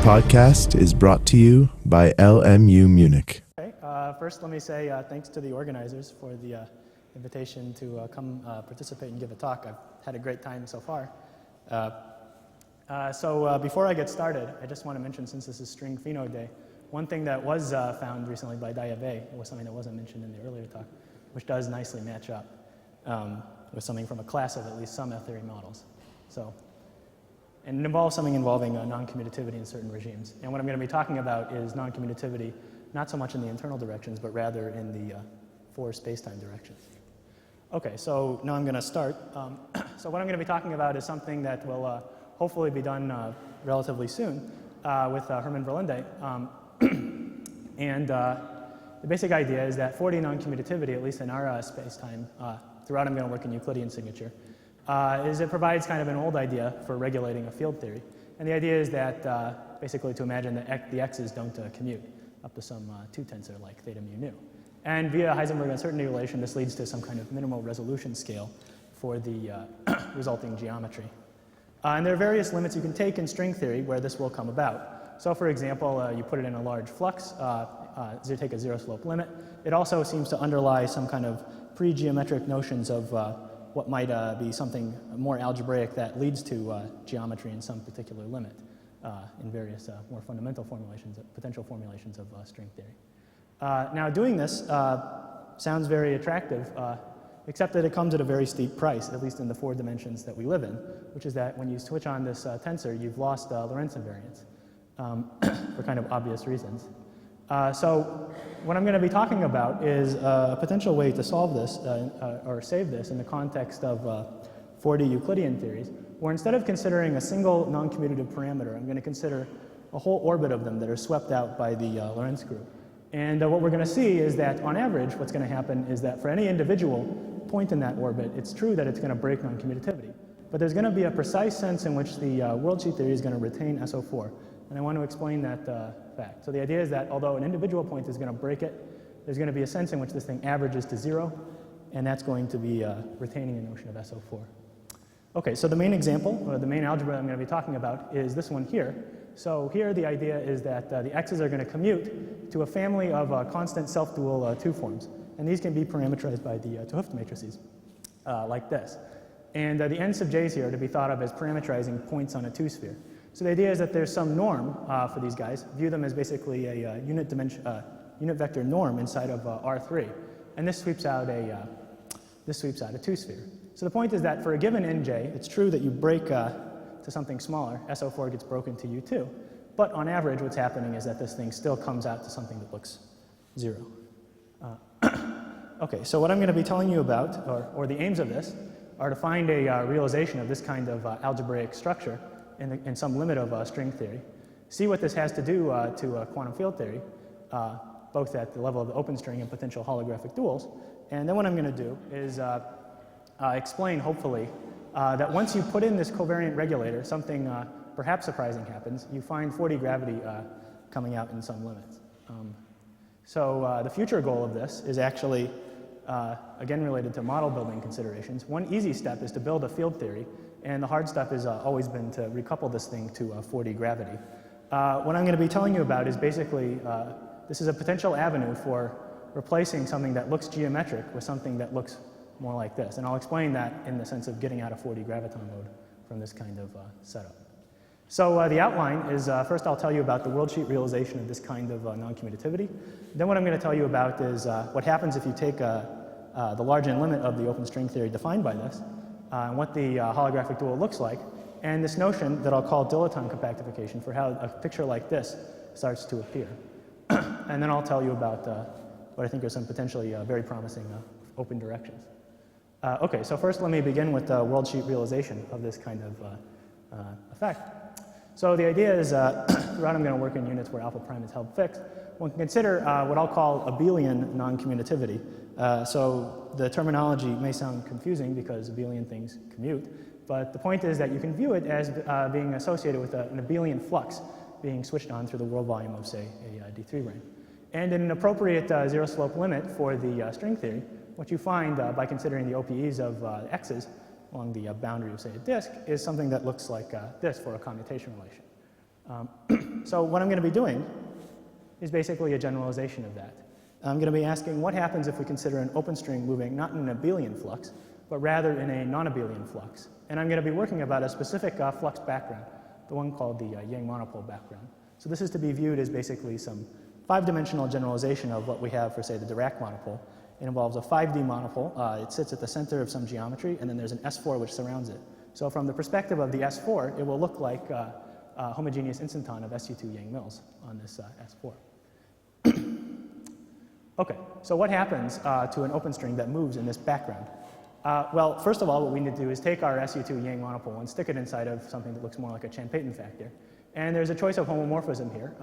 podcast is brought to you by LMU Munich. Okay, first let me say thanks to the organizers for the invitation to come participate and give a talk. I've had a great time so far. Before I get started, I just want to mention, since this is String Pheno Day, one thing that was found recently by Adiabatic was something that wasn't mentioned in the earlier talk, which does nicely match up with something from a class of at least some F-theory models. And it involves something involving non-commutativity in certain regimes. And what I'm going to be talking about is non-commutativity, not so much in the internal directions, but rather in the four space-time directions. Okay, so now I'm going to start. So what I'm going to be talking about is something that will hopefully be done relatively soon with Hermann Verlinde. The basic idea is that 4D non-commutativity, at least in our space-time, throughout I'm going to work in Euclidean signature, is it provides kind of an old idea for regulating a field theory. And the idea is that basically to imagine that the x's don't commute up to some 2 tensor like theta mu nu. And via Heisenberg uncertainty relation, this leads to some kind of minimal resolution scale for the resulting geometry. And there are various limits you can take in string theory where this will come about. So for example, you put it in a large flux, take a zero slope limit. It also seems to underlie some kind of pre-geometric notions of what might be something more algebraic that leads to geometry in some particular limit in various more fundamental formulations, potential formulations of string theory. Now doing this sounds very attractive, except that it comes at a very steep price, at least in the 4 dimensions that we live in, which is that when you switch on this tensor, you've lost Lorentz invariance for kind of obvious reasons. So what I'm going to be talking about is a potential way to solve this or save this in the context of 4D Euclidean theories, where instead of considering a single non-commutative parameter, I'm going to consider a whole orbit of them that are swept out by the Lorentz group. And what we're going to see is that on average, what's going to happen is that for any individual point in that orbit, it's true that it's going to break non-commutativity. But there's going to be a precise sense in which the worldsheet theory is going to retain SO4. And I want to explain that fact. So the idea is that although an individual point is going to break it, there's going to be a sense in which this thing averages to 0, and that's going to be retaining a notion of SO4. Okay, so the main example, or the main algebra I'm going to be talking about is this one here. So here the idea is that the x's are going to commute to a family of constant self-dual 2 forms. And these can be parameterized by the 't Hooft matrices, like this. And the n sub j's here are to be thought of as parameterizing points on a 2-sphere. So the idea is that there's some norm for these guys. View them as basically a unit vector norm inside of R3. And this sweeps out a 2-sphere. So the point is that for a given nj, it's true that you break to something smaller, SO4 gets broken to U2. But on average, what's happening is that this thing still comes out to something that looks 0. Okay, so what I'm going to be telling you about, or the aims of this, are to find a realization of this kind of algebraic structure in some limit of string theory. See what this has to do to quantum field theory, both at the level of the open string and potential holographic duals. And then what I'm going to do is explain, hopefully, that once you put in this covariant regulator, something perhaps surprising happens. You find 4D gravity coming out in some limits. So the future goal of this is actually, again, related to model building considerations. One easy step is to build a field theory, and the hard step has always been to recouple this thing to 4D gravity. What I'm going to be telling you about is basically, this is a potential avenue for replacing something that looks geometric with something that looks more like this. And I'll explain that in the sense of getting out of 4D graviton mode from this kind of setup. So the outline is, first I'll tell you about the worldsheet realization of this kind of non-commutativity. Then what I'm going to tell you about is what happens if you take the large n limit of the open string theory defined by this, and what the holographic dual looks like, and this notion that I'll call dilaton compactification for how a picture like this starts to appear. And then I'll tell you about what I think are some potentially very promising open directions. Okay, so first let me begin with the worldsheet realization of this kind of effect. So the idea is, throughout I'm going to work in units where alpha prime is held fixed. One can consider what I'll call abelian non-commutativity. So the terminology may sound confusing because abelian things commute, but the point is that you can view it as being associated with an abelian flux being switched on through the world volume of, say, a D3 ring. And in an appropriate zero slope limit for the string theory, what you find by considering the OPEs of x's along the boundary of, say, a disk is something that looks like this for a commutation relation. So what I'm going to be doing is basically a generalization of that. I'm going to be asking what happens if we consider an open string moving not in an abelian flux, but rather in a non-abelian flux. And I'm going to be working about a specific flux background, the one called the Yang monopole background. So this is to be viewed as basically some 5-dimensional generalization of what we have for, say, the Dirac monopole. It involves a 5D monopole. It sits at the center of some geometry, and then there's an S4 which surrounds it. So from the perspective of the S4, it will look like a homogeneous instanton of SU2 Yang mills on this S4. Okay, so what happens to an open string that moves in this background? Well, first of all, what we need to do is take our SU2 Yang monopole and stick it inside of something that looks more like a Chan-Payton factor. And there's a choice of homomorphism here,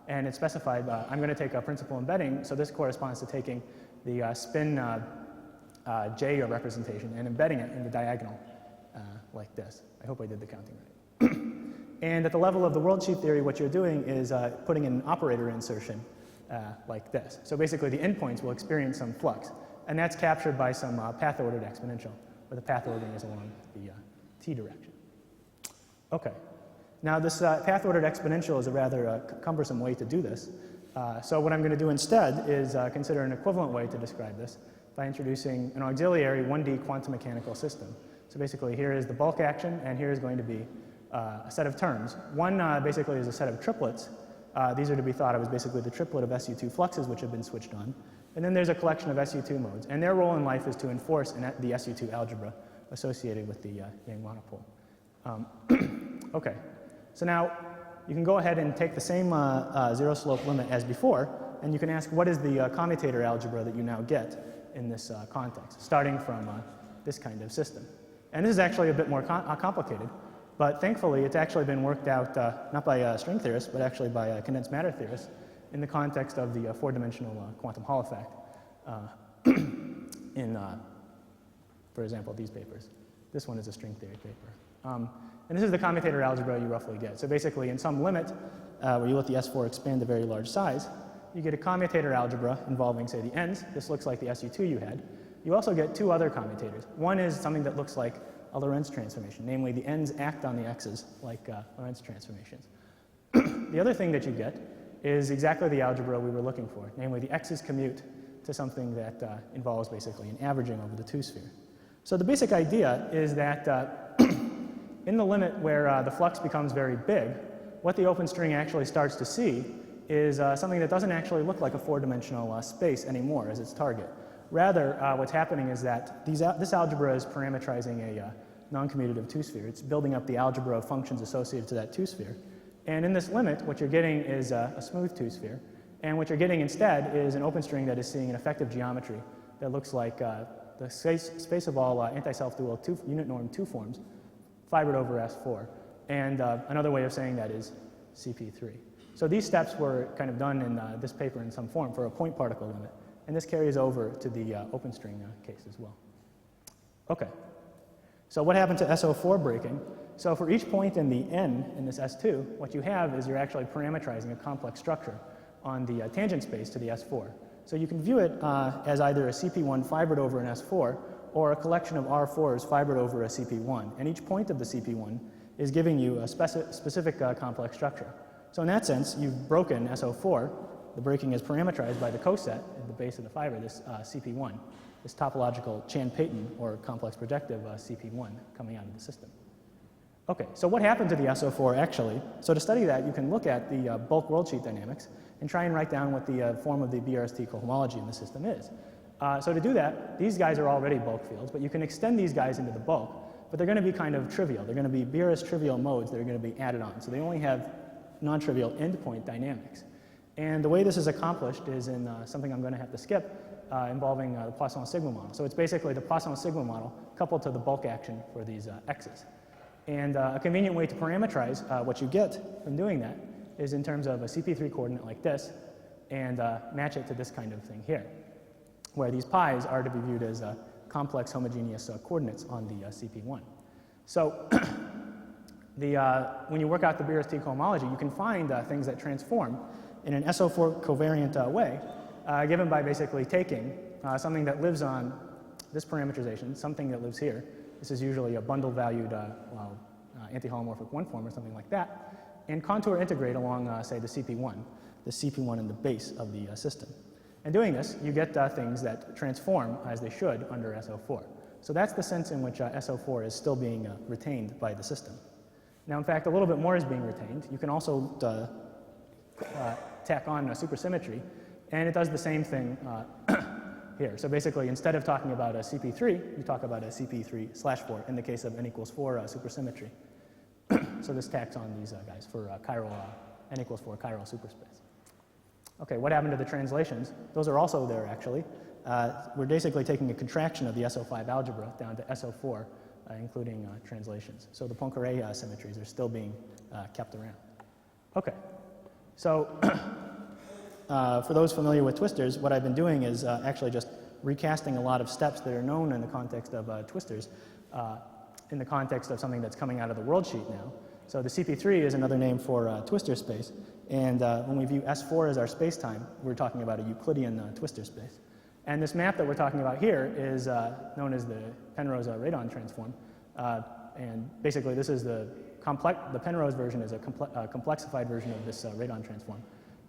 and it's specified, I'm going to take a principal embedding, so this corresponds to taking the spin J representation and embedding it in the diagonal like this. I hope I did the counting right. And at the level of the world sheet theory, what you're doing is putting in an operator insertion like this. So basically, the endpoints will experience some flux, and that's captured by some path-ordered exponential, where the path ordering is along the t direction. Okay. Now, this path-ordered exponential is a rather cumbersome way to do this. So what I'm going to do instead is consider an equivalent way to describe this by introducing an auxiliary 1D quantum mechanical system. So basically, here is the bulk action, and here is going to be a set of terms. One basically is a set of triplets. These are to be thought of as basically the triplet of SU2 fluxes which have been switched on. And then there's a collection of SU2 modes. And their role in life is to enforce the SU2 algebra associated with the Yang monopole. Okay. So now you can go ahead and take the same zero slope limit as before, and you can ask what is the commutator algebra that you now get in this context, starting from this kind of system. And this is actually a bit more complicated, but thankfully it's actually been worked out not by string theorists, but actually by condensed matter theorists in the context of the 4-dimensional quantum Hall effect in, for example, these papers. This one is a string theory paper. And this is the commutator algebra you roughly get. So basically, in some limit, where you let the S4 expand to very large size, you get a commutator algebra involving, say, the ends. This looks like the SU2 you had. You also get two other commutators. One is something that looks like a Lorentz transformation, namely the ends act on the x's like Lorentz transformations. The other thing that you get is exactly the algebra we were looking for, namely the x's commute to something that involves basically an averaging over the 2-sphere. So the basic idea is that in the limit where the flux becomes very big, what the open string actually starts to see is something that doesn't actually look like a 4-dimensional space anymore as its target. Rather, what's happening is that this algebra is parametrizing a non-commutative 2-sphere. It's building up the algebra of functions associated to that 2-sphere. And in this limit, what you're getting is a smooth 2-sphere. And what you're getting instead is an open string that is seeing an effective geometry that looks like the space of all anti-self-dual unit norm 2 forms fibered over S4. And another way of saying that is CP3. So these steps were kind of done in this paper in some form for a point particle limit. And this carries over to the open string case as well. Okay. So what happened to SO4 breaking? So for each point in the N in this S2, what you have is you're actually parametrizing a complex structure on the tangent space to the S4. So you can view it as either a CP1 fibered over an S4 or a collection of R4s fibered over a CP1. And each point of the CP1 is giving you a specific complex structure. So in that sense, you've broken SO4. The breaking is parameterized by the coset at the base of the fiber, this CP1, this topological Chan-Payton or complex projective CP1 coming out of the system. Okay, so what happened to the SO4 actually? So to study that, you can look at the bulk world sheet dynamics and try and write down what the form of the BRST cohomology in the system is. So to do that, these guys are already bulk fields, but you can extend these guys into the bulk, but they're going to be kind of trivial. They're going to be BRS trivial modes that are going to be added on. So they only have non-trivial endpoint dynamics. And the way this is accomplished is in something I'm going to have to skip involving the Poisson-Sigma model. So it's basically the Poisson-Sigma model coupled to the bulk action for these x's. And a convenient way to parameterize what you get from doing that is in terms of a CP3 coordinate like this and match it to this kind of thing here, where these pi's are to be viewed as complex homogeneous coordinates on the CP1. So when you work out the BRST cohomology, you can find things that transform in an SO4 covariant way, given by basically taking something that lives on this parameterization, something that lives here. This is usually a bundle-valued anti-holomorphic 1 form or something like that. and contour integrate along, say, the CP1 in the base of the system. And doing this, you get things that transform as they should under SO4. So that's the sense in which SO4 is still being retained by the system. Now, in fact, a little bit more is being retained. You can also tack on supersymmetry, and it does the same thing here. So basically, instead of talking about a CP3, you talk about a CP3/4 in the case of n equals 4 supersymmetry. So this tacks on these guys for chiral n equals 4 chiral superspace. Okay, what happened to the translations? Those are also there, actually. We're basically taking a contraction of the SO5 algebra down to SO4, including translations. So the Poincare symmetries are still being kept around. Okay, so for those familiar with twistors, what I've been doing is actually just recasting a lot of steps that are known in the context of twistors in the context of something that's coming out of the world sheet now. So the CP3 is another name for twistor space, and when we view S4 as our space-time, we're talking about a Euclidean twistor space. And this map that we're talking about here is known as the Penrose-Radon transform, and basically this is the Penrose version is a complexified version of this radon transform,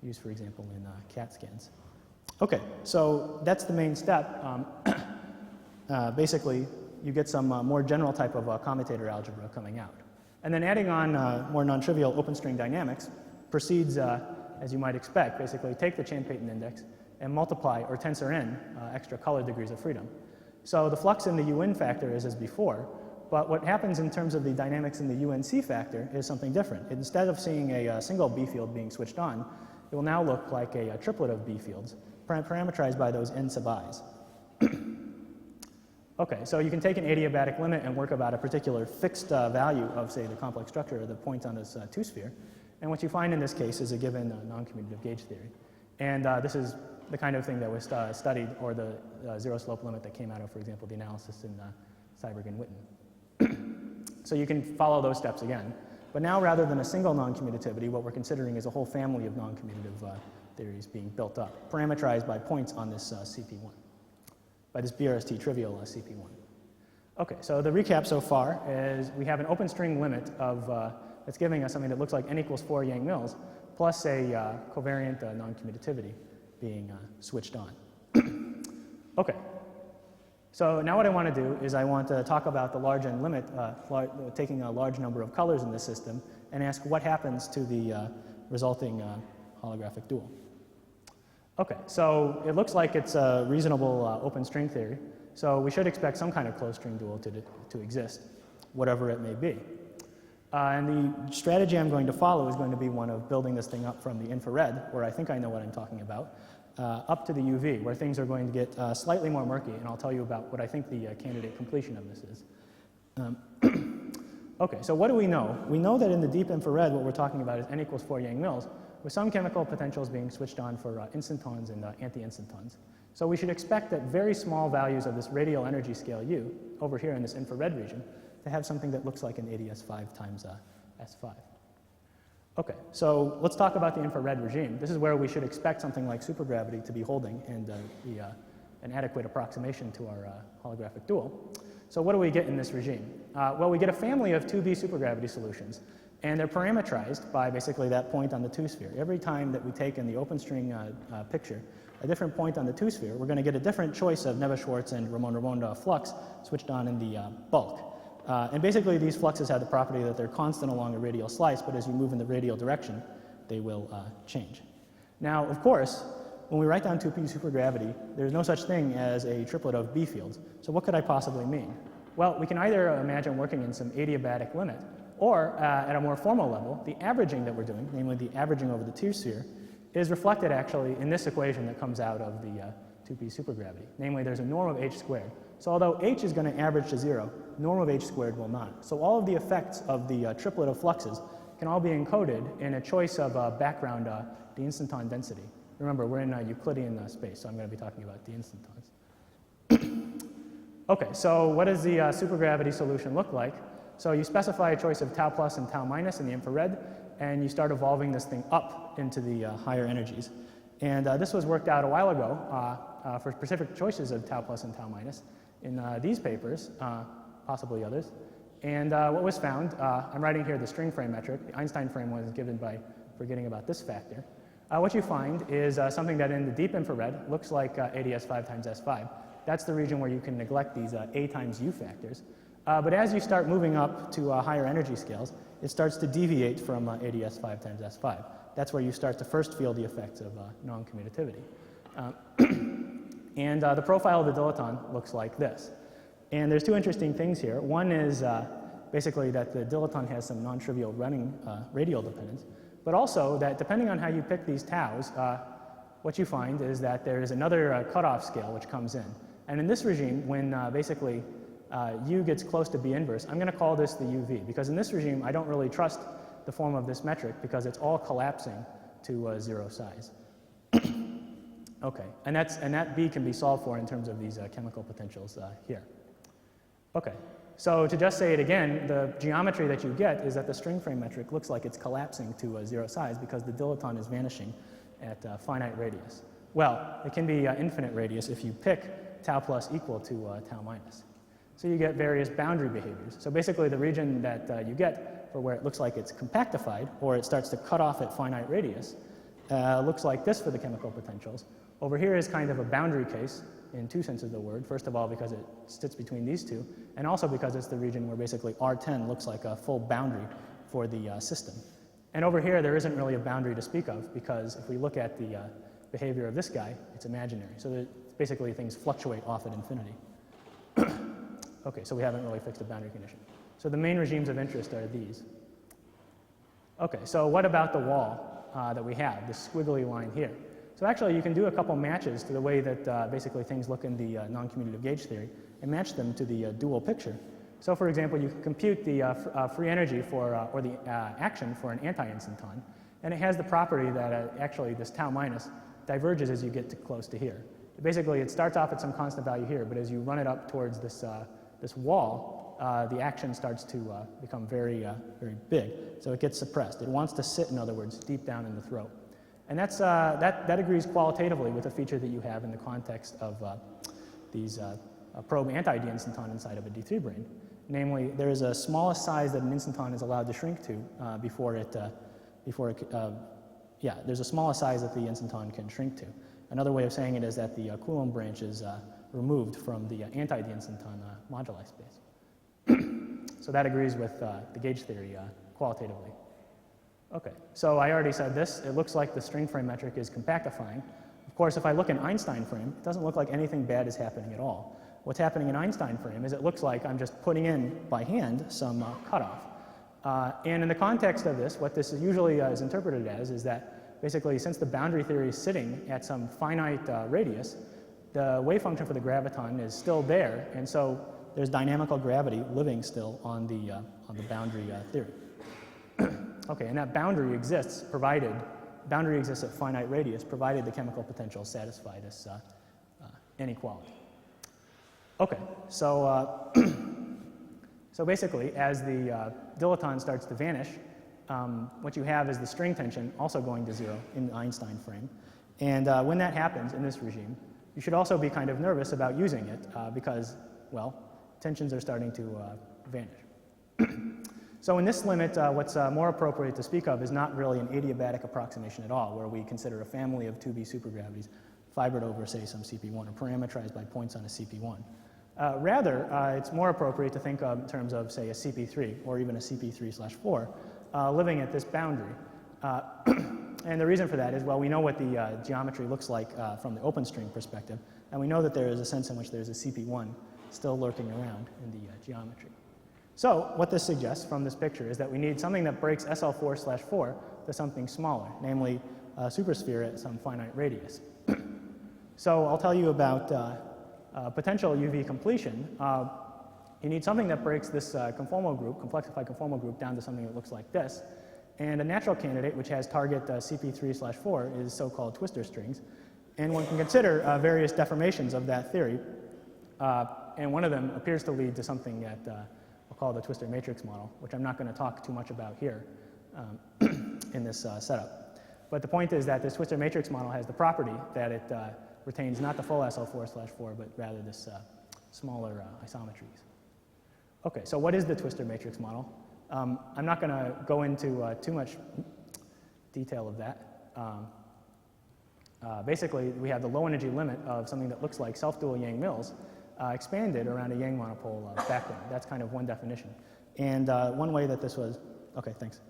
used, for example, in CAT scans. Okay, so that's the main step. Basically, you get some more general type of commutator algebra coming out. And then adding on more non-trivial open string dynamics proceeds, as you might expect, basically take the Chan-Payton index and multiply or tensor in extra color degrees of freedom. So the flux in the UN factor is as before, but what happens in terms of the dynamics in the UNC factor is something different. Instead of seeing a single B field being switched on, it will now look like a triplet of B fields, parameterized by those n sub i's. Okay, so you can take an adiabatic limit and work about a particular fixed value of, say, the complex structure or the point on this two-sphere. And what you find in this case is a given non-commutative gauge theory. And this is the kind of thing that was studied, or the zero-slope limit that came out of, for example, the analysis in Seiberg and Witten. So you can follow those steps again. But now, rather than a single non-commutativity, what we're considering is a whole family of non-commutative theories being built up, parameterized by points on this CP1. By this BRST trivial CP1. Okay, so the recap so far is we have an open string limit of that's giving us something that looks like n equals 4 Yang-Mills plus a covariant non-commutativity being switched on. Okay, so now what I want to do is I want to talk about the large n limit, taking a large number of colors in the system, and ask what happens to the resulting holographic dual. Okay, so it looks like it's a reasonable open string theory, so we should expect some kind of closed string dual to exist, whatever it may be. And the strategy I'm going to follow is going to be one of building this thing up from the infrared, where I think I know what I'm talking about, up to the UV, where things are going to get slightly more murky, and I'll tell you about what I think the candidate completion of this is. Okay, so what do we know? We know that in the deep infrared, what we're talking about is n equals 4 Yang-Mills, with some chemical potentials being switched on for instantons and anti-instantons. So we should expect that very small values of this radial energy scale U, over here in this infrared region, to have something that looks like an ADS5 times S5. Okay, so let's talk about the infrared regime. This is where we should expect something like supergravity to be holding and an adequate approximation to our holographic dual. So what do we get in this regime? Well, we get a family of 2B supergravity solutions. And they're parameterized by basically that point on the two-sphere. Every time that we take in the open string picture a different point on the two-sphere, we're going to get a different choice of Neves-Schwarz and Ramon-Ramon flux switched on in the bulk. And basically, these fluxes have the property that they're constant along a radial slice, but as you move in the radial direction, they will change. Now, of course, when we write down 2p supergravity, there's no such thing as a triplet of B fields. So what could I possibly mean? Well, we can either imagine working in some adiabatic limit, or at a more formal level, the averaging that we're doing, namely the averaging over the two-sphere, is reflected actually in this equation that comes out of the 2p supergravity. Namely, there's a norm of h squared. So although h is going to average to 0, norm of h squared will not. So all of the effects of the triplet of fluxes can all be encoded in a choice of background the instanton density. Remember, we're in Euclidean space, so I'm going to be talking about the instantons. Okay, so what does the supergravity solution look like? So you specify a choice of tau plus and tau minus in the infrared, and you start evolving this thing up into the higher energies. And this was worked out a while ago for specific choices of tau plus and tau minus in these papers, possibly others. And what was found, I'm writing here the string frame metric. The Einstein frame was given by forgetting about this factor. What you find is something that in the deep infrared looks like ADS 5 times S5. That's the region where you can neglect these A times U factors. But as you start moving up to higher energy scales, it starts to deviate from ADS 5 times S5. That's where you start to first feel the effects of non-commutativity. And the profile of the dilaton looks like this. And there's two interesting things here. One is basically that the dilaton has some non-trivial running radial dependence, but also that depending on how you pick these taus, what you find is that there is another cutoff scale which comes in. And in this regime, when basically U gets close to B inverse, I'm going to call this the UV, because in this regime, I don't really trust the form of this metric because it's all collapsing to 0 size. Okay, and that B can be solved for in terms of these chemical potentials here. Okay, so to just say it again, the geometry that you get is that the string frame metric looks like it's collapsing to 0 size because the dilaton is vanishing at finite radius. Well, it can be infinite radius if you pick tau plus equal to tau minus. So you get various boundary behaviors. So basically the region that you get for where it looks like it's compactified or it starts to cut off at finite radius looks like this for the chemical potentials. Over here is kind of a boundary case in two senses of the word. First of all, because it sits between these two, and also because it's the region where basically R10 looks like a full boundary for the system. And over here, there isn't really a boundary to speak of, because if we look at the behavior of this guy, it's imaginary. So that basically things fluctuate off at infinity. Okay, so we haven't really fixed a boundary condition. So the main regimes of interest are these. Okay, so what about the wall that we have, this squiggly line here? So actually, you can do a couple matches to the way that basically things look in the non-commutative gauge theory and match them to the dual picture. So for example, you can compute the free energy for, or the action for an anti-instanton, and it has the property that actually this tau minus diverges as you get close to here. Basically, it starts off at some constant value here, but as you run it up towards this, this wall, the action starts to become very, very big. So it gets suppressed. It wants to sit, in other words, deep down in the throat. And that's, that agrees qualitatively with a feature that you have in the context of these probe anti-d-instanton inside of a D3 brain. Namely, there is a smallest size that an instanton is allowed to shrink to there's a smallest size that the instanton can shrink to. Another way of saying it is that the Coulomb branch is removed from the anti-d-instanton moduli space. So that agrees with the gauge theory qualitatively. Okay, so I already said this. It looks like the string frame metric is compactifying. Of course, if I look in Einstein frame, it doesn't look like anything bad is happening at all. What's happening in Einstein frame is it looks like I'm just putting in, by hand, some cutoff. And in the context of this, what this usually is interpreted as is that basically, since the boundary theory is sitting at some finite radius, the wave function for the graviton is still there, and so there's dynamical gravity living still on the boundary theory. Okay, and that boundary exists at finite radius, provided the chemical potentials satisfy this inequality. Okay, so so basically, as the dilaton starts to vanish, what you have is the string tension also going to 0 in the Einstein frame. And when that happens in this regime, you should also be kind of nervous about using it because, well, tensions are starting to vanish. So in this limit, what's more appropriate to speak of is not really an adiabatic approximation at all, where we consider a family of 2B supergravities fibered over, say, some CP1 or parameterized by points on a CP1. Rather, it's more appropriate to think of in terms of, say, a CP3 or even a CP3/4 living at this boundary. And the reason for that is, well, we know what the geometry looks like from the open string perspective, and we know that there is a sense in which there's a CP1 still lurking around in the geometry. So what this suggests from this picture is that we need something that breaks SL4/4 to something smaller, namely a supersphere at some finite radius. So I'll tell you about potential UV completion. You need something that breaks this conformal group, complexified conformal group, down to something that looks like this. And a natural candidate, which has target CP3/4, is so-called twister strings. And one can consider various deformations of that theory. And one of them appears to lead to something that we'll call the twistor matrix model, which I'm not going to talk too much about here in this setup. But the point is that this twistor matrix model has the property that it retains not the full SL4/4, but rather this smaller isometries. Okay, so what is the twistor matrix model? I'm not going to go into too much detail of that. Basically, we have the low energy limit of something that looks like self-dual Yang-Mills expanded around a Yang monopole background. That's kind of one definition. And one way that this was, okay, thanks.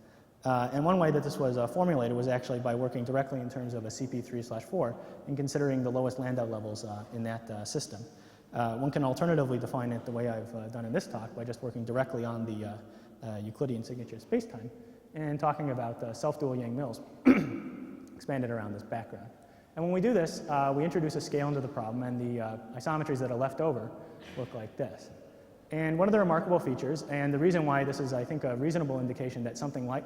And one way that this was formulated was actually by working directly in terms of a CP3/4 and considering the lowest Landau levels in that system. One can alternatively define it the way I've done in this talk by just working directly on the Euclidean signature spacetime and talking about self-dual Yang-Mills expanded around this background. And when we do this, we introduce a scale into the problem, and the isometries that are left over look like this. And one of the remarkable features, and the reason why this is, I think, a reasonable indication that something like,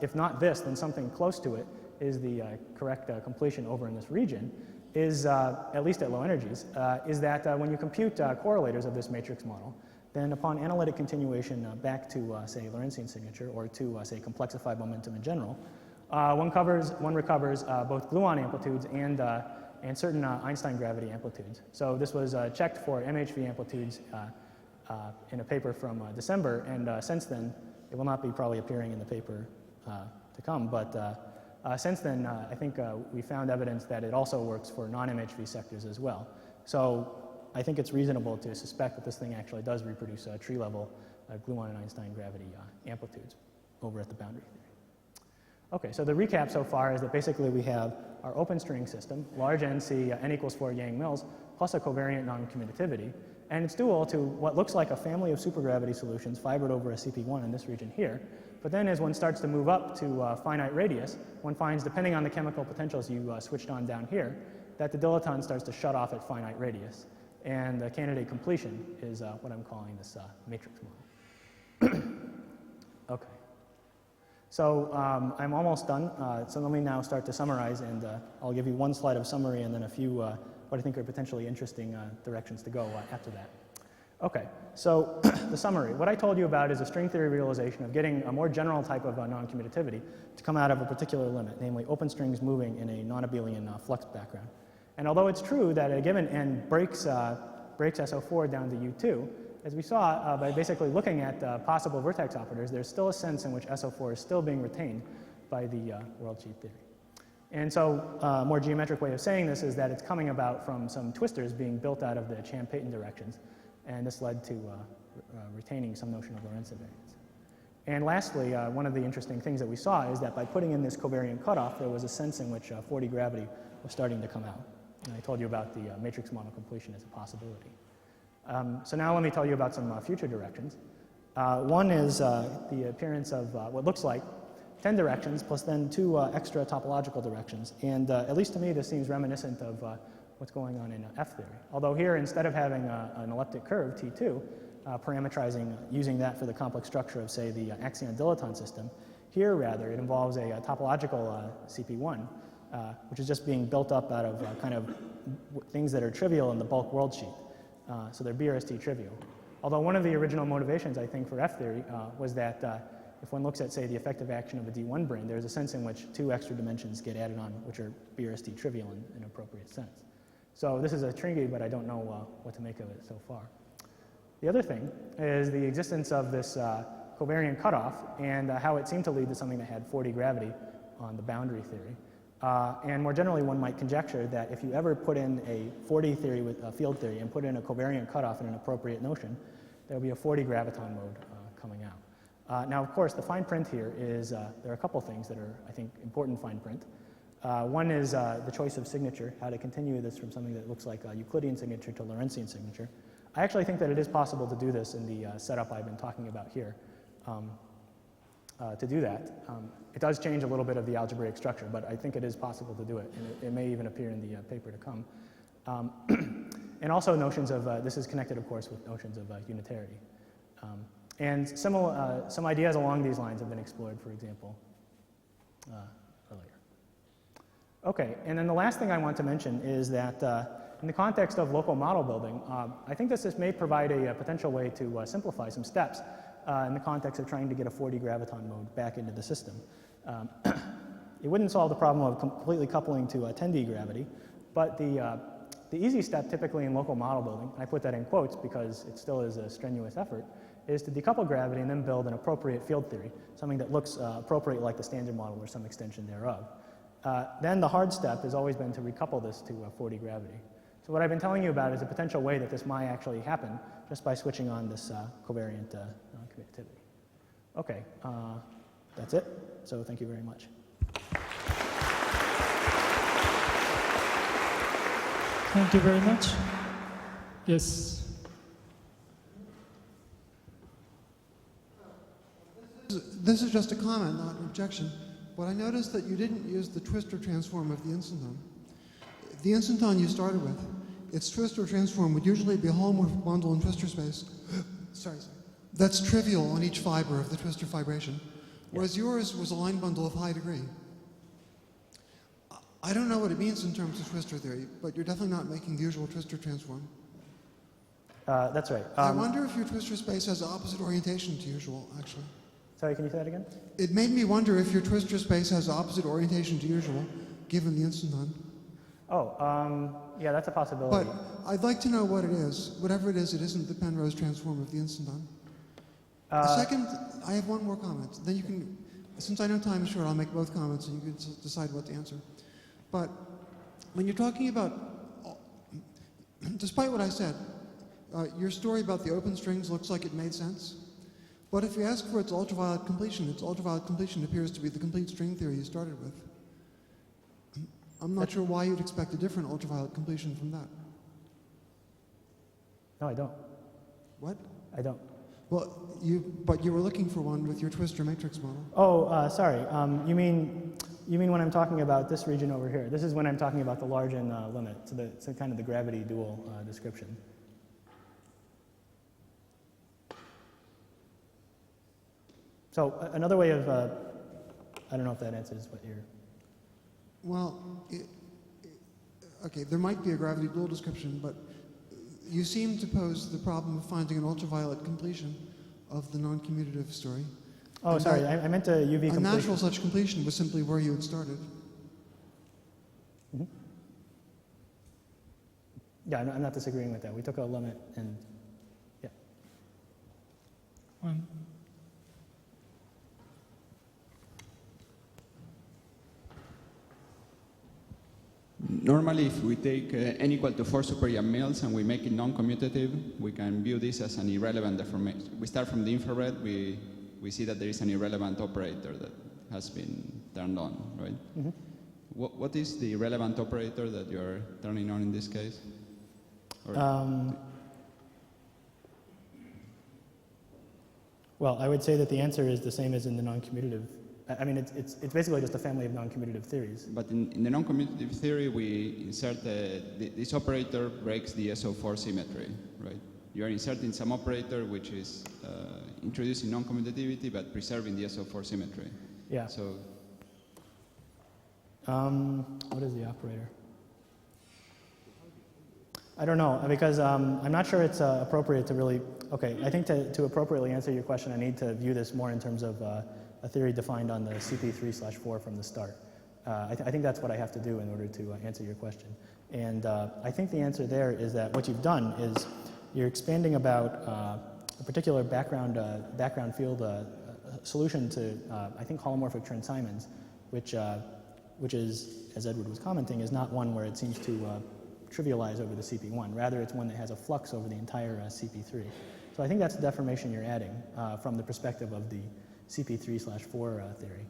if not this, then something close to it is the correct completion over in this region, is, at least at low energies, is that when you compute correlators of this matrix model, then upon analytic continuation back to, say, Lorentzian signature, or to, say, complexified momentum in general, one recovers both gluon amplitudes and certain Einstein gravity amplitudes. So this was checked for MHV amplitudes in a paper from December, and since then, it will not be probably appearing in the paper to come, but since then, I think we found evidence that it also works for non-MHV sectors as well. So I think it's reasonable to suspect that this thing actually does reproduce tree-level gluon and Einstein gravity amplitudes over at the boundary theory. Okay, so the recap so far is that basically we have our open string system, large NC, n equals 4 Yang-Mills, plus a covariant non-commutativity, and it's dual to what looks like a family of supergravity solutions fibered over a CP1 in this region here. But then as one starts to move up to finite radius, one finds, depending on the chemical potentials you switched on down here, that the dilaton starts to shut off at finite radius. And the candidate completion is what I'm calling this matrix model. Okay. So I'm almost done. So let me now start to summarize, and I'll give you one slide of summary and then a few what I think are potentially interesting directions to go after that. Okay, so the summary. What I told you about is a string theory realization of getting a more general type of non-commutativity to come out of a particular limit, namely open strings moving in a non-abelian flux background. And although it's true that a given n breaks SO4 down to U2, as we saw by basically looking at possible vertex operators, there's still a sense in which SO4 is still being retained by the world sheet theory. And so a more geometric way of saying this is that it's coming about from some twistors being built out of the Cham-Payton directions, and this led to retaining some notion of Lorentz invariance. And lastly, one of the interesting things that we saw is that by putting in this covariant cutoff, there was a sense in which 4D gravity was starting to come out. And I told you about the matrix model completion as a possibility. So now let me tell you about some future directions. One is the appearance of what looks like 10 directions plus then 2 extra topological directions. And at least to me, this seems reminiscent of what's going on in F theory. Although here, instead of having an elliptic curve, T2, parametrizing, using that for the complex structure of, say, the axion dilaton system, here, rather, it involves a topological CP1, which is just being built up out of kind of things that are trivial in the bulk world sheet. So they're BRST trivial. Although one of the original motivations, I think, for F theory was that if one looks at, say, the effective action of a D1 brane, there's a sense in which 2 extra dimensions get added on, which are BRST trivial in an appropriate sense. So this is a trinity, but I don't know what to make of it so far. The other thing is the existence of this covariant cutoff and how it seemed to lead to something that had 4D gravity on the boundary theory. And more generally, one might conjecture that if you ever put in a 4D theory with a field theory and put in a covariant cutoff in an appropriate notion, there will be a 4D graviton mode coming out. Now, of course, the fine print here is, there are a couple things that are, I think, important fine print. One is the choice of signature, how to continue this from something that looks like a Euclidean signature to Lorentzian signature. I actually think that it is possible to do this in the setup I've been talking about here. To do that, it does change a little bit of the algebraic structure, but I think it is possible to do it, and it may even appear in the paper to come. And also notions of, this is connected, of course, with notions of unitarity. And some ideas along these lines have been explored, for example, earlier. Okay, and then the last thing I want to mention is that in the context of local model building, I think this may provide a potential way to simplify some steps in the context of trying to get a 4D graviton mode back into the system. It wouldn't solve the problem of completely coupling to 10D gravity, but the easy step typically in local model building, and I put that in quotes because it still is a strenuous effort, is to decouple gravity and then build an appropriate field theory, something that looks appropriate like the standard model or some extension thereof. Then the hard step has always been to recouple this to 4D gravity. So what I've been telling you about is a potential way that this might actually happen just by switching on this covariant non-commutativity. Okay, that's it. So thank you very much. Thank you very much. Yes. This is just a comment, not an objection. But I noticed that you didn't use the twistor transform of the instanton. The instanton you started with, its twistor transform would usually be a holomorphic bundle in twistor space. sorry. That's trivial on each fiber of the twistor fibration, whereas yours was a line bundle of high degree. I don't know what it means in terms of twistor theory, but you're definitely not making the usual twistor transform. That's right. I wonder if your twistor space has opposite orientation to usual, actually. Sorry, can you say that again? It made me wonder if your twistor space has opposite orientation to usual, given the instanton. Oh, yeah, that's a possibility. But I'd like to know what it is. Whatever it isn't the Penrose transform of the instanton. Second, I have one more comment. Then you can, since I know time is short, I'll make both comments and you can decide what to answer. But when you're talking about, despite what I said, your story about the open strings looks like it made sense. But if you ask for its ultraviolet completion appears to be the complete string theory you started with. I'm not sure why you'd expect a different ultraviolet completion from that. No, I don't. What? I don't. Well, but you were looking for one with your twistor matrix model. Oh, sorry. You mean when I'm talking about this region over here? This is when I'm talking about the large N limit, so kind of the gravity dual description. So another way of, I don't know if that answers what you're... Well, okay, there might be a gravity dual description, but you seem to pose the problem of finding an ultraviolet completion of the non-commutative story. Oh, and sorry, I meant a UV completion. A natural such completion was simply where you had started. Mm-hmm. Yeah, I'm not disagreeing with that. We took a limit and, yeah. Normally, if we take n equal to 4 super mills and we make it non-commutative, we can view this as an irrelevant deformation. We start from the infrared, we see that there is an irrelevant operator that has been turned on, right? Mm-hmm. What is the relevant operator that you're turning on in this case? Well, I would say that the answer is the same as in the non-commutative. I mean, it's basically just a family of non-commutative theories. But in the non-commutative theory, we insert this operator breaks the SO4 symmetry, right? You are inserting some operator which is introducing non-commutativity but preserving the SO4 symmetry. Yeah. So, what is the operator? I don't know, because I'm not sure it's appropriate to really, okay, I think to appropriately answer your question, I need to view this more in terms of a theory defined on the CP3/4 from the start. I think that's what I have to do in order to answer your question. And I think the answer there is that what you've done is you're expanding about a particular background field solution to, I think, holomorphic Chern-Simons, which is, as Edward was commenting, is not one where it seems to trivialize over the CP1. Rather, it's one that has a flux over the entire CP3. So I think that's the deformation you're adding from the perspective of the CP3/4 theory.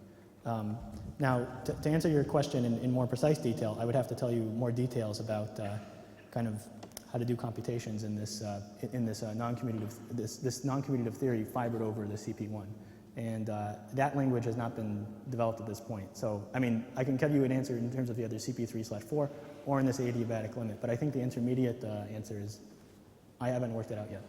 Now, to answer your question in more precise detail, I would have to tell you more details about kind of how to do computations in this non-commutative theory fibered over the CP1. And that language has not been developed at this point. So, I mean, I can give you an answer in terms of the other CP3/4 or in this adiabatic limit, but I think the intermediate answer is I haven't worked it out yet.